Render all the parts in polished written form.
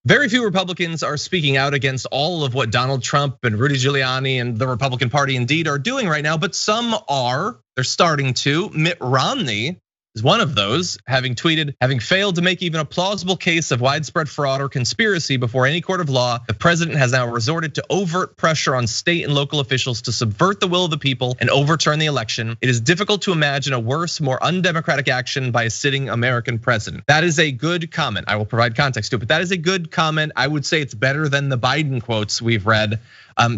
Very few Republicans are speaking out against all of what Donald Trump and Rudy Giuliani and the Republican Party indeed are doing right now, but some are. They're starting to. Mitt Romney is one of those, having tweeted, having failed to make even a plausible case of widespread fraud or conspiracy before any court of law, the president has now resorted to overt pressure on state and local officials to subvert the will of the people and overturn the election. It is difficult to imagine a worse, more undemocratic action by a sitting American president. That is a good comment. I will provide context to it, but that is a good comment. I would say it's better than the Biden quotes we've read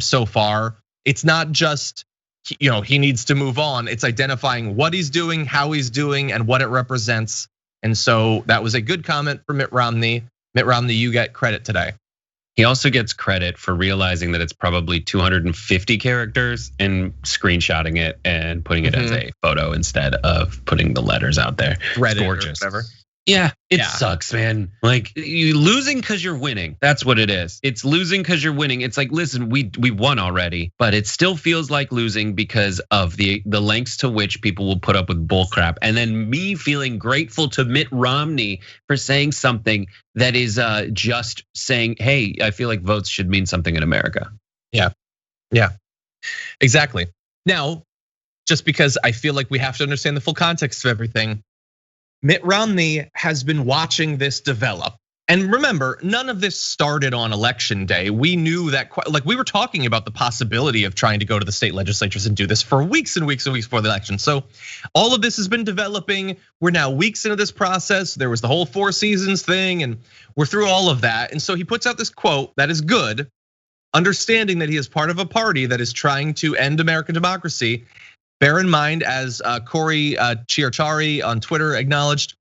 so far. It's not just, he needs to move on. It's identifying what he's doing, how he's doing, and what it represents. And so that was a good comment for Mitt Romney. Mitt Romney, you get credit today. He also gets credit for realizing that it's probably 250 characters and screenshotting it and putting it as a photo instead of putting the letters out there. Reddit, gorgeous. Or whatever. Yeah, it sucks, man. Like, you losing because you're winning. That's what it is. It's losing because you're winning. It's like, listen, we won already, but it still feels like losing because of the lengths to which people will put up with bullcrap. And then me feeling grateful to Mitt Romney for saying something that is just saying, hey, I feel like votes should mean something in America. Yeah, exactly. Now, just because I feel like we have to understand the full context of everything, Mitt Romney has been watching this develop. And remember, none of this started on election day. We knew that, like, we were talking about the possibility of trying to go to the state legislatures and do this for weeks and weeks and weeks before the election. So all of this has been developing. We're now weeks into this process. There was the whole Four Seasons thing, and we're through all of that. And so he puts out this quote that is good, understanding that he is part of a party that is trying to end American democracy. Bear in mind, as Corey Chiarchari on Twitter acknowledged,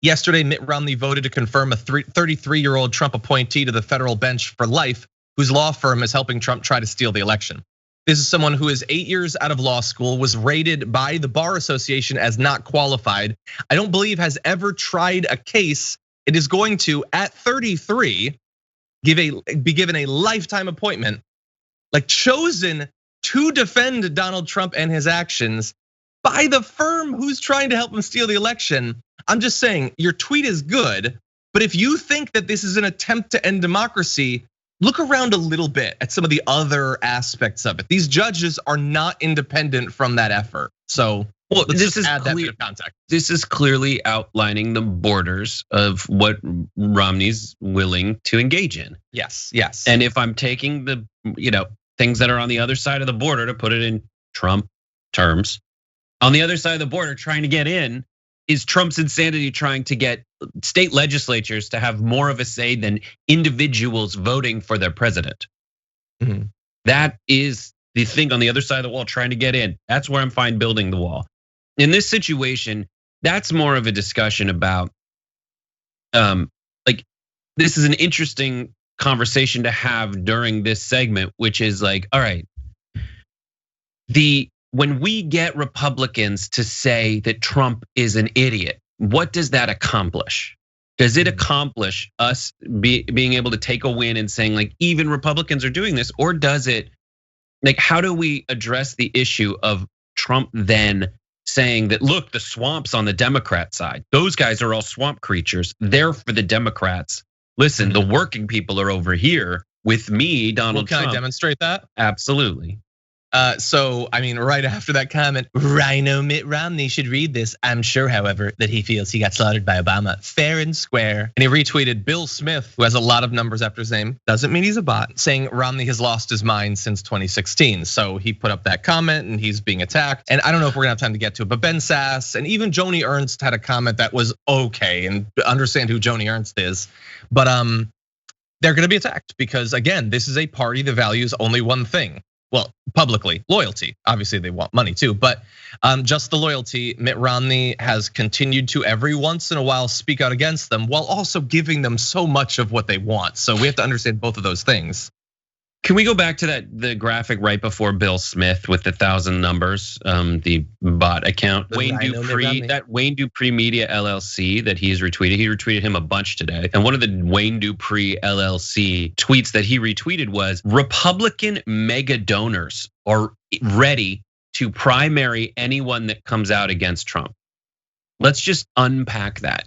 yesterday Mitt Romney voted to confirm a 33-year-old Trump appointee to the federal bench for life, whose law firm is helping Trump try to steal the election. This is someone who is 8 years out of law school, was rated by the Bar Association as not qualified. I don't believe has ever tried a case. It is going to, at 33, be given a lifetime appointment, like chosen to defend Donald Trump and his actions by the firm who's trying to help him steal the election. I'm just saying, your tweet is good, but if you think that this is an attempt to end democracy, look around a little bit at some of the other aspects of it. These judges are not independent from that effort. So let's just add that bit of context. This is clearly outlining the borders of what Romney's willing to engage in. Yes. And if I'm taking the, things that are on the other side of the border, to put it in Trump terms, on the other side of the border trying to get in is Trump's insanity trying to get state legislatures to have more of a say than individuals voting for their president. That is the thing on the other side of the wall trying to get in. That's where I'm fine building the wall. In this situation, that's more of a discussion about, like, this is an interesting conversation to have during this segment, which is like, all right, when we get Republicans to say that Trump is an idiot, what does that accomplish? Does it accomplish us being able to take a win and saying, like, even Republicans are doing this? Or does it, like, how do we address the issue of Trump then saying that, look, the swamp's on the Democrat side. Those guys are all swamp creatures. They're for the Democrats. Listen, the working people are over here with me, Donald Trump. Can I demonstrate that? Absolutely. So, I mean, right after that comment, Rhino Mitt Romney should read this. I'm sure, however, that he feels he got slaughtered by Obama fair and square. And he retweeted Bill Smith, who has a lot of numbers after his name, doesn't mean he's a bot, saying Romney has lost his mind since 2016. So he put up that comment and he's being attacked. And I don't know if we're gonna have time to get to it, but Ben Sass and even Joni Ernst had a comment that was okay, and understand who Joni Ernst is. But they're gonna be attacked because, again, this is a party that values only one thing. Well, publicly, loyalty. Obviously, they want money too, but just the loyalty. Mitt Romney has continued to every once in a while speak out against them while also giving them so much of what they want. So we have to understand both of those things. Can we go back to the graphic right before Bill Smith with the 1,000 numbers, the bot account, Wayne Dupree, that Wayne Dupree Media LLC that he's retweeted. He retweeted him a bunch today. And one of the Wayne Dupree LLC tweets that he retweeted was, Republican mega donors are ready to primary anyone that comes out against Trump. Let's just unpack that.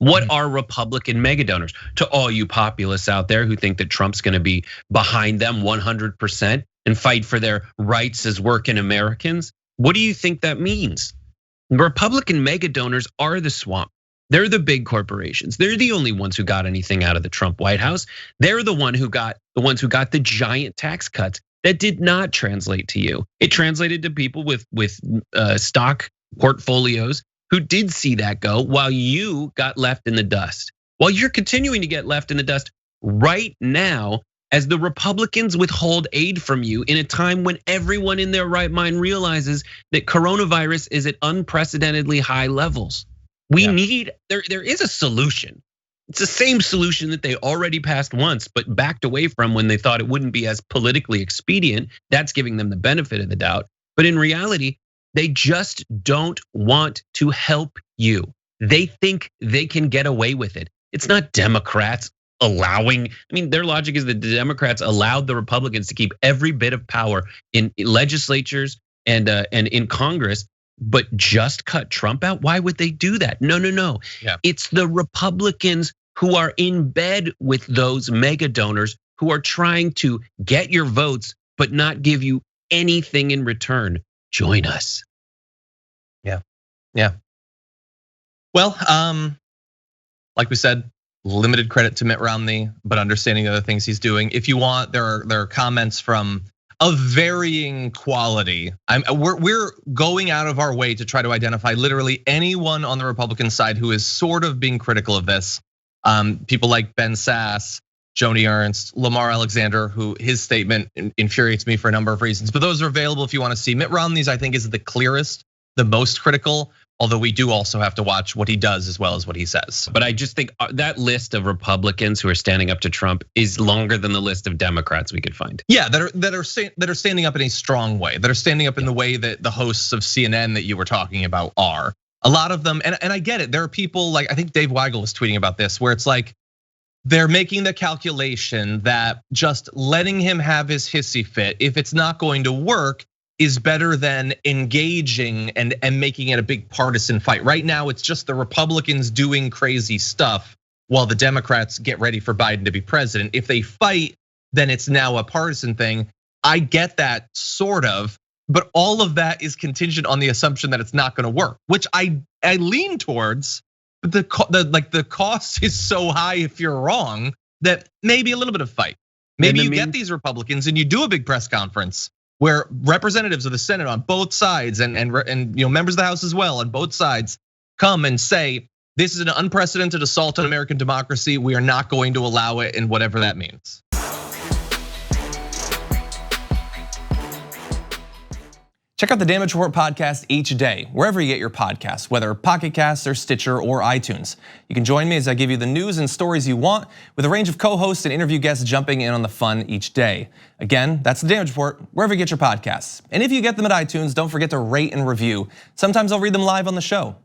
What are Republican mega donors? To all you populists out there who think that Trump's gonna be behind them 100% and fight for their rights as working Americans, what do you think that means? Republican mega donors are the swamp. They're the big corporations. They're the only ones who got anything out of the Trump White House. They're the ones who got the giant tax cuts that did not translate to you. It translated to people with stock portfolios who did see that go, while you got left in the dust. While you're continuing to get left in the dust right now, as the Republicans withhold aid from you in a time when everyone in their right mind realizes that coronavirus is at unprecedentedly high levels. There is a solution. It's the same solution that they already passed once, but backed away from when they thought it wouldn't be as politically expedient. That's giving them the benefit of the doubt. But in reality, they just don't want to help you. They think they can get away with it. It's not Democrats allowing, their logic is that the Democrats allowed the Republicans to keep every bit of power in legislatures and in Congress, but just cut Trump out. Why would they do that? No. Yeah. It's the Republicans who are in bed with those mega donors who are trying to get your votes, but not give you anything in return. Join us. Yeah. Well, like we said, limited credit to Mitt Romney, but understanding the other things he's doing. If you want, there are comments from of varying quality. We're going out of our way to try to identify literally anyone on the Republican side who is sort of being critical of this. People like Ben Sass, Joni Ernst, Lamar Alexander, who his statement infuriates me for a number of reasons. But those are available if you want to see. Mitt Romney's, I think, is the clearest, the most critical. Although we do also have to watch what he does as well as what he says. But I just think that list of Republicans who are standing up to Trump is longer than the list of Democrats we could find. Yeah, that are standing up in a strong way, that are standing up in the way that the hosts of CNN that you were talking about are. A lot of them, and I get it. There are people like, I think Dave Weigel was tweeting about this, where it's like they're making the calculation that just letting him have his hissy fit, if it's not going to work, is better than engaging and making it a big partisan fight. Right now, it's just the Republicans doing crazy stuff while the Democrats get ready for Biden to be president. If they fight, then it's now a partisan thing. I get that sort of, but all of that is contingent on the assumption that it's not going to work, which I lean towards. But the cost is so high if you're wrong that maybe a little bit of fight. Maybe you get these Republicans and you do a big press conference where representatives of the Senate on both sides and members of the House as well on both sides come and say, this is an unprecedented assault on American democracy. We are not going to allow it, and whatever that means. Check out the Damage Report podcast each day, wherever you get your podcasts, whether Pocket Casts or Stitcher or iTunes. You can join me as I give you the news and stories you want, with a range of co-hosts and interview guests jumping in on the fun each day. Again, that's the Damage Report, wherever you get your podcasts. And if you get them at iTunes, don't forget to rate and review. Sometimes I'll read them live on the show.